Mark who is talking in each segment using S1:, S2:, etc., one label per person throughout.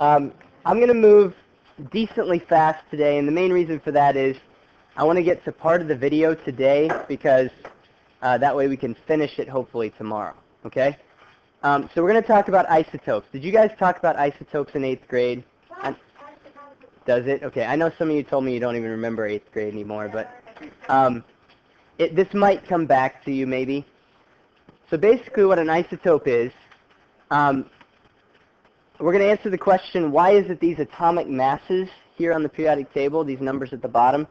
S1: I'm going to move decently fast today, and the main reason for that is I want to get to part of the video today because that way we can finish it hopefully tomorrow, okay? So we're going to talk about isotopes. Did you guys talk about isotopes in 8th grade? Does it? Okay, I know some of you told me you don't even remember 8th grade anymore, but this might come back to you maybe. So basically what an isotope is, we're going to answer the question, why is it these atomic masses here on the periodic table, these numbers at the bottom,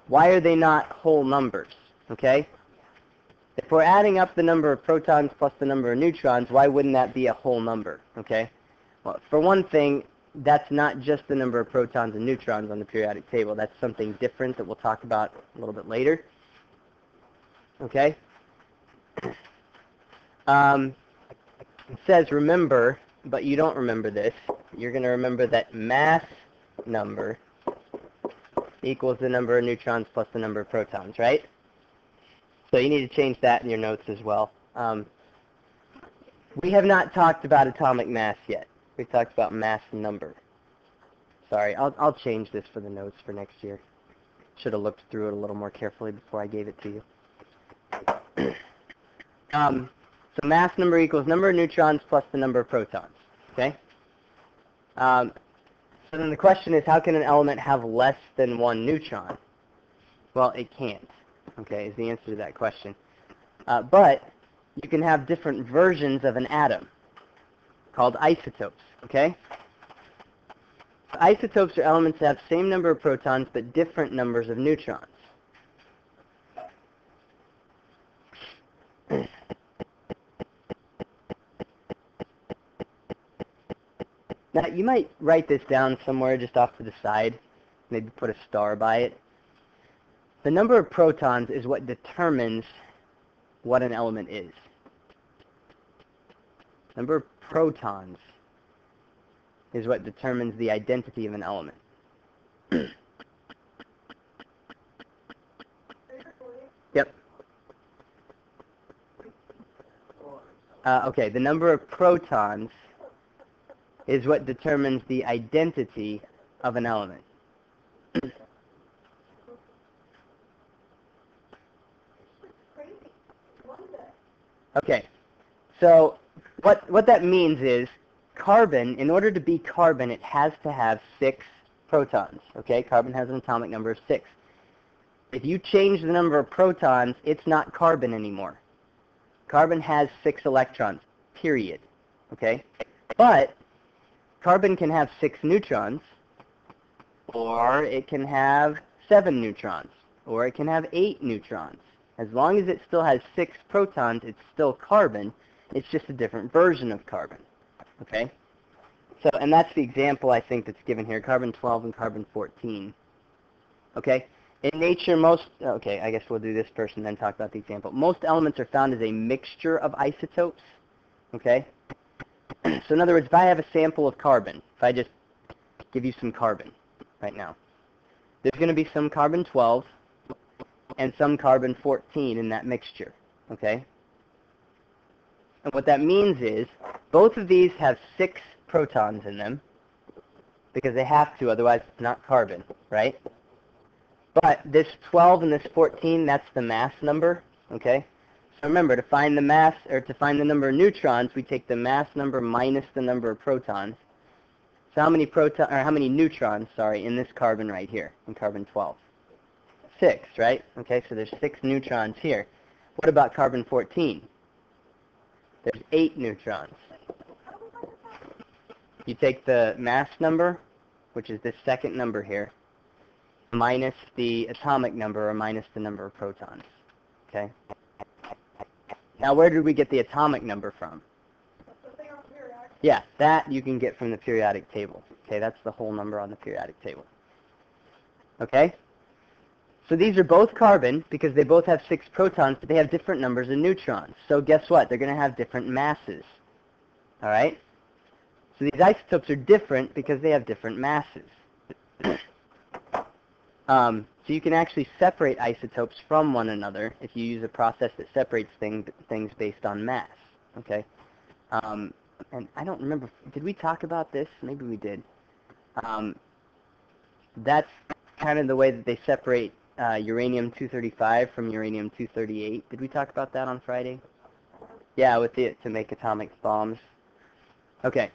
S1: why are they not whole numbers, okay? If we're adding up the number of protons plus the number of neutrons, why wouldn't that be a whole number, okay? Well, for one thing, that's not just the number of protons and neutrons on the periodic table. That's something different that we'll talk about a little bit later, okay? It says remember, but you don't remember this. You're going to remember that mass number equals the number of neutrons plus the number of protons, right? So you need to change that in your notes as well. We have not talked about atomic mass yet. We've talked about mass number. Sorry, I'll change this for the notes for next year. Should have looked through it a little more carefully before I gave it to you. So mass number equals number of neutrons plus the number of protons, okay? So then the question is, how can an element have less than one neutron? Well, it can't, okay, is the answer to that question. But you can have different versions of an atom called isotopes, okay? Isotopes are elements that have the same number of protons but different numbers of neutrons. Now, you might write this down somewhere just off to the side, maybe put a star by it. The number of protons is what determines what an element is. Number of protons is what determines the identity of an element. Yep. Okay, the number of protons is what determines the identity of an element. Okay, so what that means is carbon, in order to be carbon, it has to have 6 protons. Okay, carbon has an atomic number of 6. If you change the number of protons, it's not carbon anymore. Carbon has 6 electrons, period. Okay, but carbon can have 6 neutrons, or it can have 7 neutrons, or it can have 8 neutrons. As long as it still has 6 protons, it's still carbon. It's just a different version of carbon. Okay? So, and that's the example I think that's given here, carbon-12 and carbon-14. Okay? In nature, okay, I guess we'll do this first and then talk about the example. Most elements are found as a mixture of isotopes. Okay? So in other words, if I have a sample of carbon, if I just give you some carbon right now, there's going to be some carbon-12 and some carbon-14 in that mixture, okay? And what that means is both of these have 6 protons in them because they have to, otherwise it's not carbon, right? But this 12 and this 14, that's the mass number, okay? So remember, to find the mass, or to find the number of neutrons, we take the mass number minus the number of protons. So how many neutrons, in this carbon right here, in carbon-12? 6, right? Okay, so there's 6 neutrons here. What about carbon-14? There's 8 neutrons. You take the mass number, which is this second number here, minus the atomic number, or minus the number of protons. Okay? Now, where did we get the atomic number from? Yeah, that you can get from the periodic table. Okay, that's the whole number on the periodic table. Okay? So these are both carbon because they both have 6 protons, but they have different numbers of neutrons. So guess what? They're going to have different masses. All right? So these isotopes are different because they have different masses. So you can actually separate isotopes from one another if you use a process that separates things based on mass. Okay? and I don't remember, did we talk about this? Maybe we did. That's kind of the way that they separate uranium-235 from uranium-238. Did we talk about that on Friday? Yeah, with it to make atomic bombs. Okay.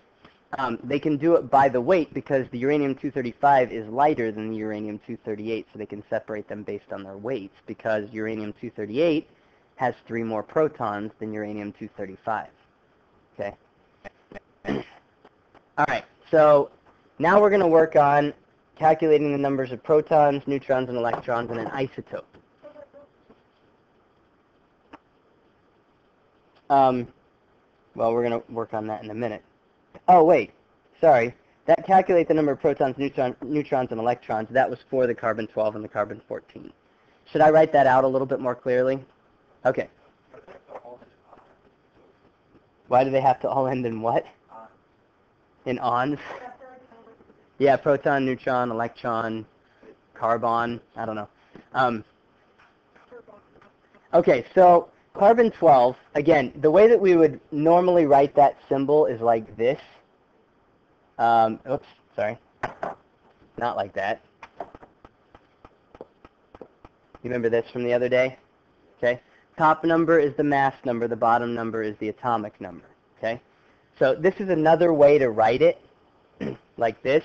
S1: They can do it by the weight because the uranium-235 is lighter than the uranium-238, so they can separate them based on their weights because uranium-238 has 3 more protons than uranium-235. Okay. All right. So now we're going to work on calculating the numbers of protons, neutrons, and electrons in an isotope. Well, we're going to work on that in a minute. Oh, wait. Sorry. That calculate the number of protons, neutrons, and electrons, that was for the carbon-12 and the carbon-14. Should I write that out a little bit more clearly? Okay. Why do they have to all end in what? In ons? Yeah, proton, neutron, electron, carbon, I don't know. Okay, so carbon-12, again, the way that we would normally write that symbol is like this. Oops, sorry. Not like that. You remember this from the other day? Okay. Top number is the mass number. The bottom number is the atomic number. Okay. So this is another way to write it, like this,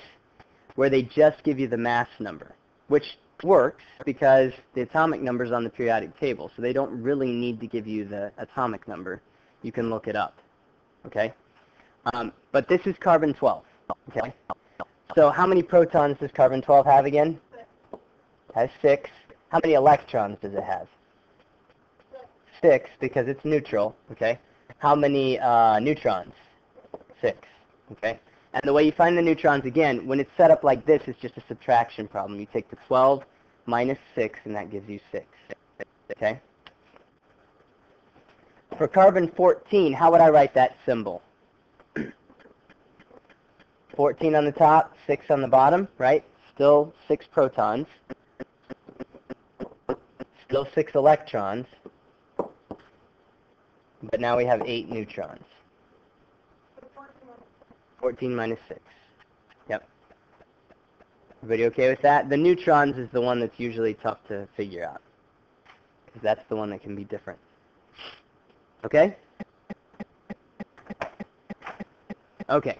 S1: where they just give you the mass number, which works because the atomic number is on the periodic table, so they don't really need to give you the atomic number. You can look it up. Okay. But this is carbon-12. Okay. So how many protons does carbon-12 have again? It has 6. How many electrons does it have? 6, because it's neutral. Okay. How many neutrons? 6. Okay. And the way you find the neutrons, again, when it's set up like this, it's just a subtraction problem. You take the 12 minus 6, and that gives you 6. Okay. For carbon-14, how would I write that symbol? 14 on the top, 6 on the bottom, right? Still 6 protons. Still 6 electrons. But now we have 8 neutrons. 14 minus 6. Yep. Everybody okay with that? The neutrons is the one that's usually tough to figure out, because that's the one that can be different. Okay? Okay.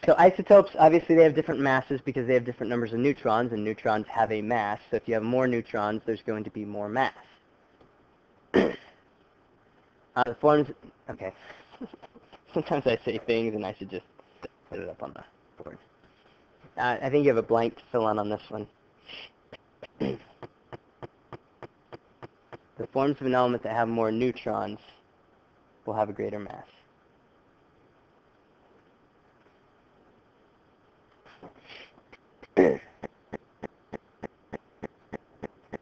S1: So isotopes, obviously they have different masses because they have different numbers of neutrons, and neutrons have a mass. So if you have more neutrons, there's going to be more mass. The forms, okay. Sometimes I say things and I should just put it up on the board. I think you have a blank to fill in on this one. The forms of an element that have more neutrons will have a greater mass.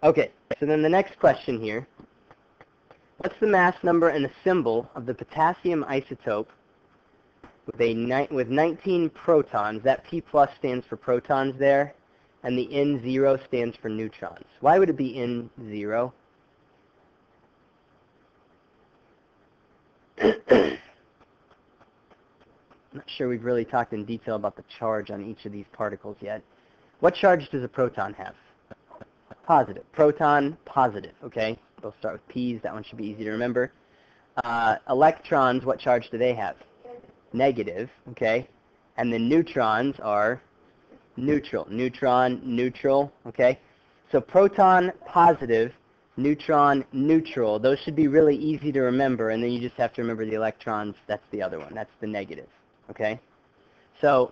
S1: Okay, so then the next question here. What's the mass number and the symbol of the potassium isotope with 19 protons? That P plus stands for protons there, and the N0 stands for neutrons. Why would it be N0? I'm not sure we've really talked in detail about the charge on each of these particles yet. What charge does a proton have? Positive. Proton, positive. Okay, they'll start with P's. That one should be easy to remember. Electrons, what charge do they have? Negative. Okay, and the neutrons are neutral. Neutron, neutral. Okay, so proton, positive, neutron, neutral. Those should be really easy to remember, and then you just have to remember the electrons. That's the other one. That's the negative. Okay, so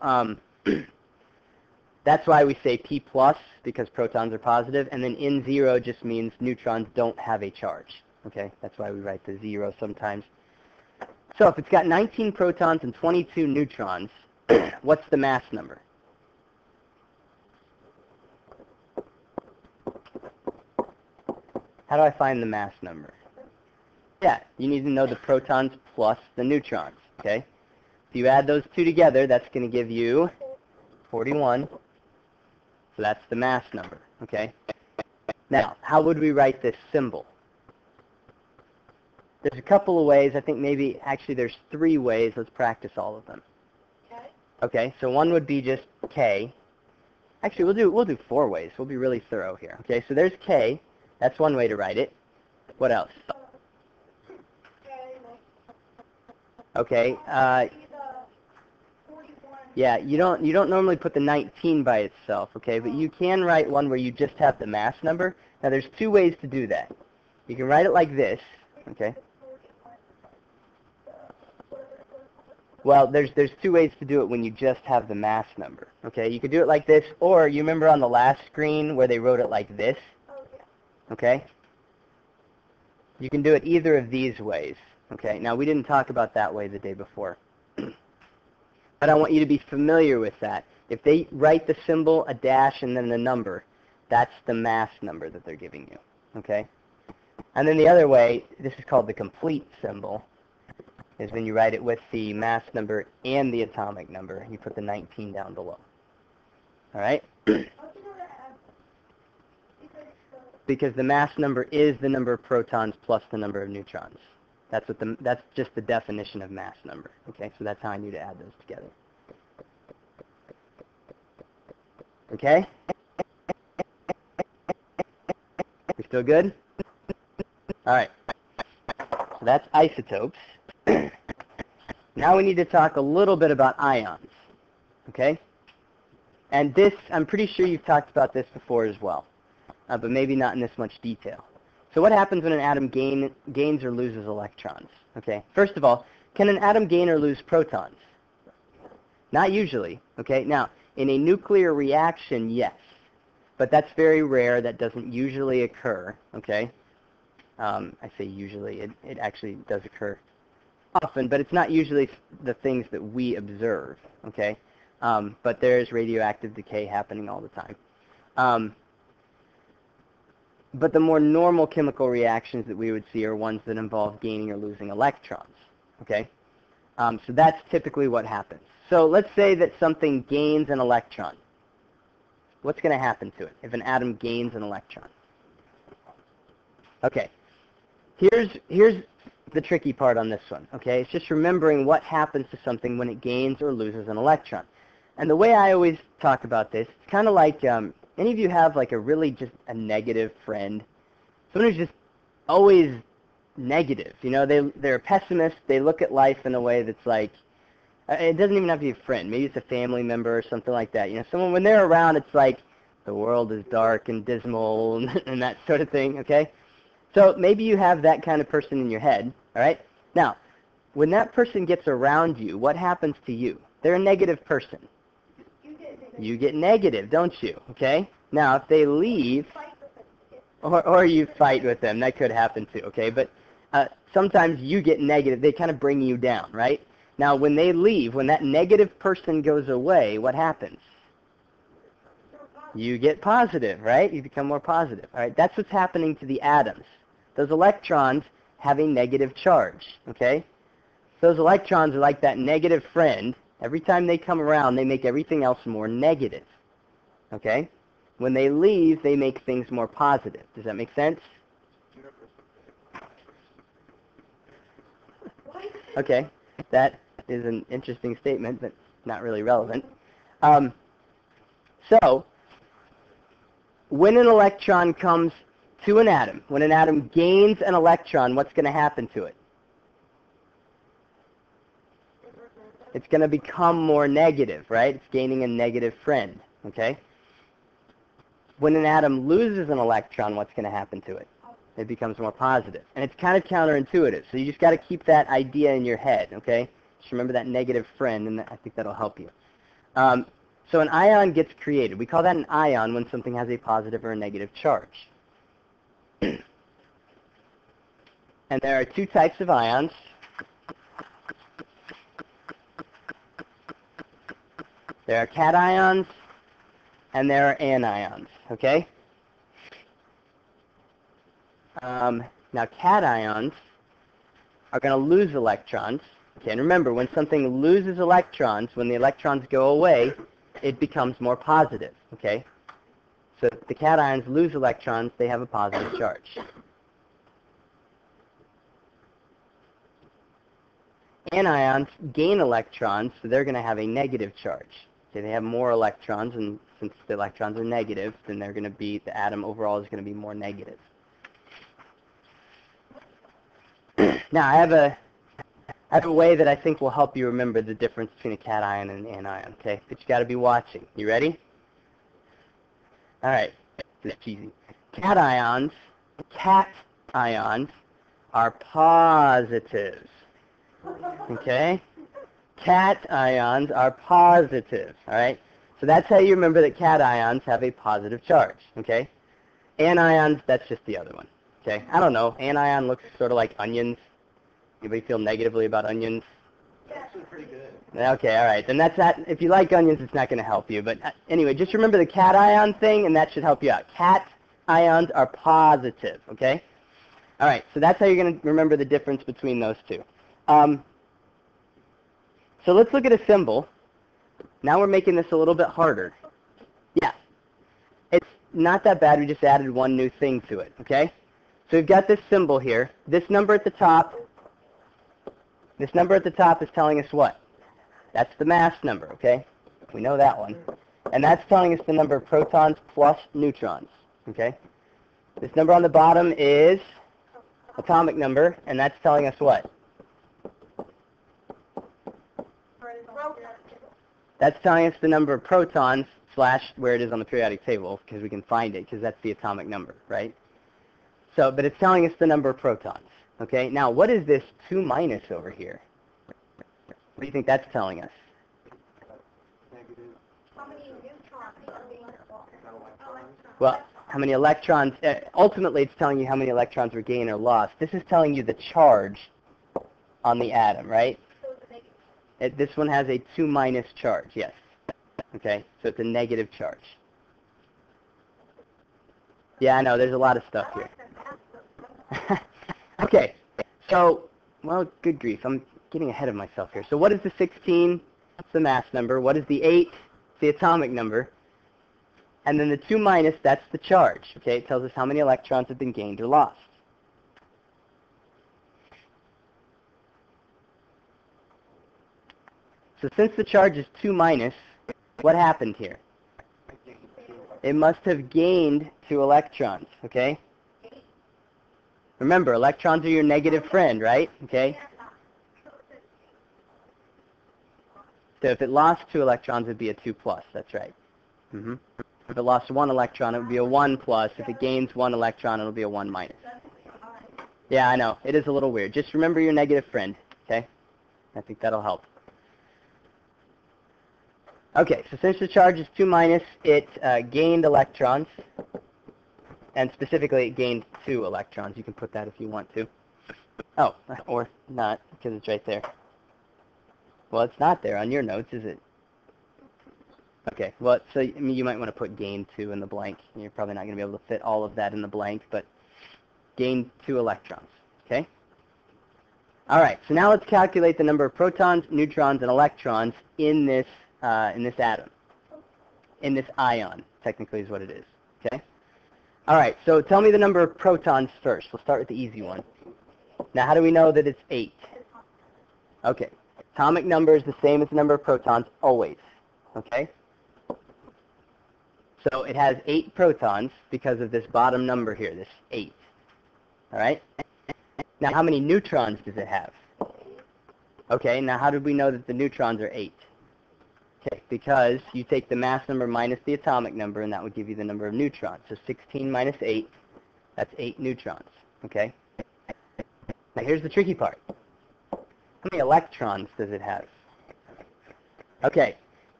S1: that's why we say P plus, because protons are positive, and then N0 just means neutrons don't have a charge. Okay, that's why we write the 0 sometimes. So if it's got 19 protons and 22 neutrons, what's the mass number? How do I find the mass number? Yeah, you need to know the protons plus the neutrons. Okay, if you add those two together, that's going to give you 41. So that's the mass number, okay? Now, how would we write this symbol? There's a couple of ways. I think maybe actually there's 3 ways. Let's practice all of them. Okay, so one would be just K. Actually, we'll do 4 ways. We'll be really thorough here. Okay, so there's K. That's one way to write it. What else? Okay. Yeah, you don't normally put the 19 by itself. Okay, but you can write one where you just have the mass number. Now, there's 2 ways to do that. You can write it like this. Okay. Well, there's 2 ways to do it when you just have the mass number. Okay, you could do it like this, or you remember on the last screen where they wrote it like this? Okay? You can do it either of these ways. Okay, now we didn't talk about that way the day before. But I want you to be familiar with that. If they write the symbol, a dash, and then the number, that's the mass number that they're giving you. Okay? And then the other way, this is called the complete symbol, is when you write it with the mass number and the atomic number. You put the 19 down below. All right? Because the mass number is the number of protons plus the number of neutrons. That's just the definition of mass number. Okay, so that's how I need to add those together. Okay? We still good? All right. So that's isotopes. Now we need to talk a little bit about ions. Okay? And this, I'm pretty sure you've talked about this before as well, but maybe not in this much detail. So what happens when an atom gains or loses electrons? Okay, first of all, can an atom gain or lose protons? Not usually. Okay, now, in a nuclear reaction, yes. But that's very rare. That doesn't usually occur. Okay, I say usually. It actually does occur often, but it's not usually the things that we observe. Okay, but there's radioactive decay happening all the time. But the more normal chemical reactions that we would see are ones that involve gaining or losing electrons. Okay? So that's typically what happens. So let's say that something gains an electron. What's going to happen to it if an atom gains an electron? Okay. Here's the tricky part on this one. Okay? It's just remembering what happens to something when it gains or loses an electron. And the way I always talk about this, it's kind of like... any of you have like a really just a negative friend? Someone who's just always negative. You know, they're a pessimist. They look at life in a way that's like, it doesn't even have to be a friend. Maybe it's a family member or something like that. You know, someone, when they're around, it's like the world is dark and dismal and that sort of thing, okay? So maybe you have that kind of person in your head, all right? Now, when that person gets around you, what happens to you? They're a negative person. You get negative, don't you? Okay? Now, if they leave, or you fight with them, that could happen too, okay? But sometimes you get negative. They kind of bring you down, right? Now, when they leave, when that negative person goes away, what happens? You get positive, right? You become more positive, all right? That's what's happening to the atoms. Those electrons have a negative charge, okay? Those electrons are like that negative friend. Every time they come around, they make everything else more negative. Okay? When they leave, they make things more positive. Does that make sense? Okay. That is an interesting statement, but not really relevant. So, when an electron comes to an atom, when an atom gains an electron, what's going to happen to it? It's going to become more negative, right? It's gaining a negative friend, okay? When an atom loses an electron, what's going to happen to it? It becomes more positive. And it's kind of counterintuitive, so you just got to keep that idea in your head, okay? Just remember that negative friend, and I think that'll help you. So an ion gets created. We call that an ion when something has a positive or a negative charge. And there are 2 types of ions. There are cations, and there are anions, okay? Now, cations are going to lose electrons. Okay, and remember, when something loses electrons, when the electrons go away, it becomes more positive, okay? So if the cations lose electrons, they have a positive charge. Anions gain electrons, so they're going to have a negative charge. Okay, they have more electrons, and since the electrons are negative, then they're going to be, the atom overall is going to be more negative. Now, I have a way that I think will help you remember the difference between a cation and an anion, okay? But you got to be watching. You ready? All right. This is easy. Cations are positives. Okay? Cations are positive. All right? So that's how you remember that cations have a positive charge. Okay? Anions, that's just the other one. Okay? I don't know. Anion looks sort of like onions. Anybody feel negatively about onions?
S2: Actually pretty good.
S1: Okay, all right. Then that's not, if you like onions, it's not going to help you. But anyway, just remember the cation thing, and that should help you out. Cations are positive, okay? All right, so that's how you're going to remember the difference between those two. So let's look at a symbol. Now we're making this a little bit harder. Yeah, it's not that bad. We just added one new thing to it, okay? So we've got this symbol here. This number at the top is telling us what? That's the mass number, okay? We know that one. And that's telling us the number of protons plus neutrons, okay? This number on the bottom is atomic number, and that's telling us what? That's telling us the number of protons slash where it is on the periodic table, because we can find it, because that's the atomic number, right? So, but it's telling us the number of protons, okay? Now, what is this 2 minus over here? What do you think that's telling us?
S2: How many neutrons are being lost?
S1: Well, how many electrons, ultimately it's telling you how many electrons were gained or lost. This is telling you the charge on the atom, right?
S2: So it's a negative.
S1: This one has a 2 minus charge, yes. Okay, so it's a negative charge. Yeah, I know, there's a lot of stuff here. Okay, so, well, good grief, I'm getting ahead of myself here. So what is the 16? That's the mass number. What is the 8? It's the atomic number. And then the 2 minus, that's the charge. Okay, it tells us how many electrons have been gained or lost. So since the charge is 2 minus, what happened here? It must have gained 2 electrons, okay? Remember, electrons are your negative friend, right? Okay? So if it lost 2 electrons, it would be a 2 plus. That's right. If it lost 1 electron, it would be a 1 plus. If it gains 1 electron, it will be a 1 minus. Yeah, I know. It is a little weird. Just remember your negative friend, okay? I think that'll help. Okay, so since the charge is 2 minus, it gained electrons. And specifically, it gained 2 electrons. You can put that if you want to. Oh, or not, because it's right there. Well, it's not there on your notes, is it? Okay, well, so I mean, you might want to put gain 2 in the blank. You're probably not going to be able to fit all of that in the blank, but gain 2 electrons, okay? All right, so now let's calculate the number of protons, neutrons, and electrons in this atom. In this ion, technically is what it is, okay? All right, so tell me the number of protons first. We'll start with the easy one. Now, how do we know that it's 8? Okay, atomic number is the same as the number of protons always, okay? So it has 8 protons because of this bottom number here, this 8. All right? Now, how many neutrons does it have? Okay, now how did we know that the neutrons are 8? Okay, because you take the mass number minus the atomic number, and that would give you the number of neutrons. So 16 minus 8, that's 8 neutrons, okay? Now here's the tricky part. How many electrons does it have? Okay,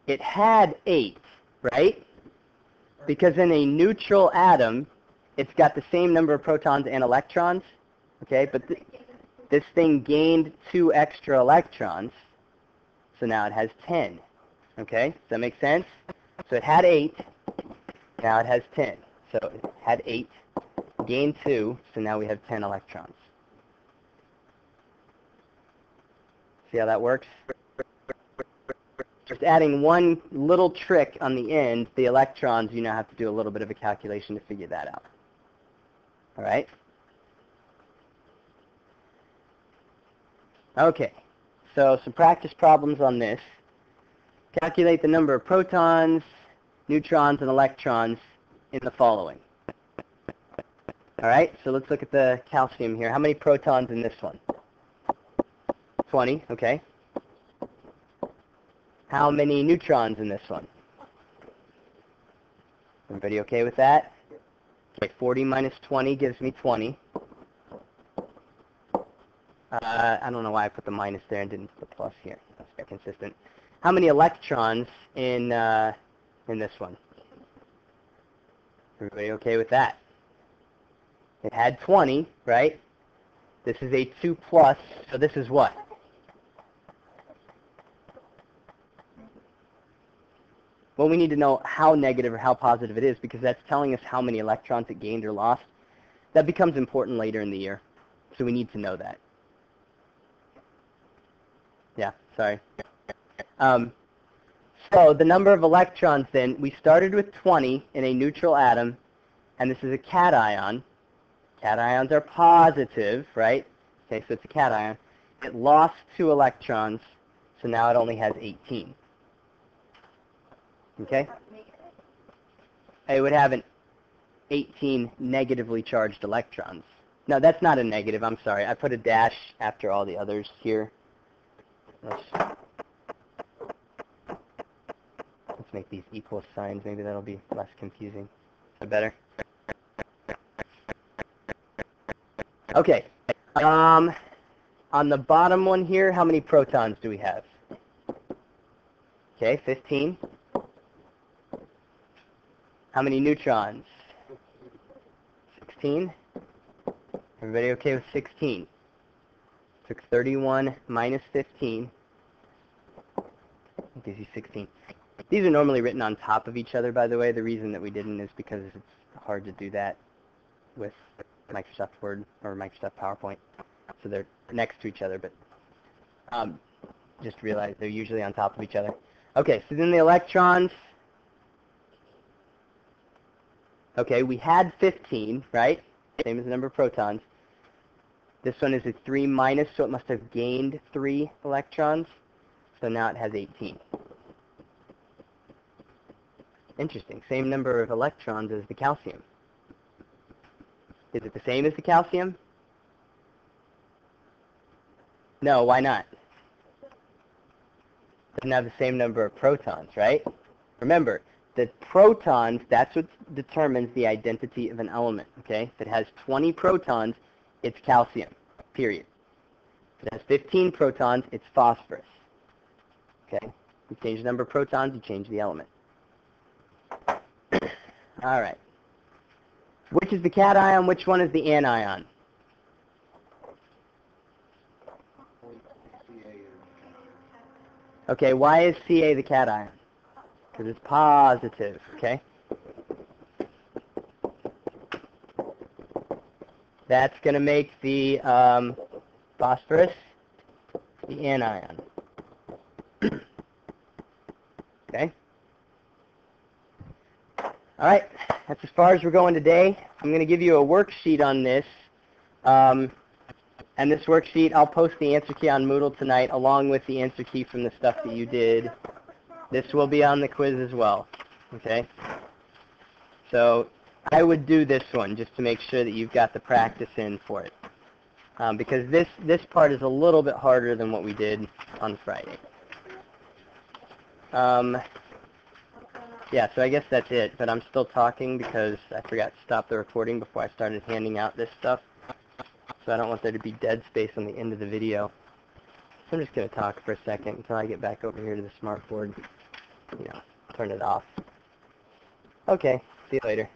S1: it had 8, right? Because in a neutral atom, it's got the same number of protons and electrons, okay? But this thing gained 2 extra electrons, so now it has 10. Okay, does that make sense? So it had 8, now it has 10. So it had 8, gained 2, so now we have 10 electrons. See how that works? Just adding one little trick on the end, the electrons, you now have to do a little bit of a calculation to figure that out. All right? Okay, so some practice problems on this. Calculate the number of protons, neutrons, and electrons in the following. All right, so let's look at the calcium here. How many protons in this one? 20, okay. How many neutrons in this one? Everybody okay with that? Okay, 40 minus 20 gives me 20. I don't know why I put the minus there and didn't put the plus here. That's consistent. How many electrons in this one? Everybody okay with that? It had 20, right? This is a 2 plus, so this is what? Well, we need to know how negative or how positive it is because that's telling us how many electrons it gained or lost. That becomes important later in the year, so we need to know that. Yeah, sorry. So the number of electrons then, we started with 20 in a neutral atom, and this is a cation. Cations are positive, right? Okay, so it's a cation. It lost 2 electrons, so now it only has 18. Okay? It would have an 18 negatively charged electrons. No, that's not a negative. I'm sorry. I put a dash after all the others here. Let's make these equal signs. Maybe that'll be less confusing. Is that better? Okay. On the bottom one here, how many protons do we have? Okay, 15. How many neutrons? 16. Everybody okay with 16? Took 31 minus 15. It gives you 16. These are normally written on top of each other, by the way. The reason that we didn't is because it's hard to do that with Microsoft Word or Microsoft PowerPoint. So they're next to each other, but just realize they're usually on top of each other. Okay, so then the electrons. Okay, we had 15, right? Same as the number of protons. This one is a 3 minus, so it must have gained 3 electrons. So now it has 18. Interesting. Same number of electrons as the calcium. Is it the same as the calcium? No, why not? It doesn't have the same number of protons, right? Remember, the protons, that's what determines the identity of an element, okay? If it has 20 protons, it's calcium, period. If it has 15 protons, it's phosphorus, okay? You change the number of protons, you change the element. All right. Which is the cation? Which one is the anion? Okay, why is Ca the cation? Because it's positive, okay? That's going to make the phosphorus the anion. Okay? All right, that's as far as we're going today. I'm going to give you a worksheet on this. And this worksheet, I'll post the answer key on Moodle tonight along with the answer key from the stuff that you did. This will be on the quiz as well, okay? So I would do this one just to make sure that you've got the practice in for it. Because this part is a little bit harder than what we did on Friday. Yeah, so I guess that's it, but I'm still talking because I forgot to stop the recording before I started handing out this stuff. So I don't want there to be dead space on the end of the video. So I'm just going to talk for a second until I get back over here to the smartboard. You know, turn it off. Okay, see you later.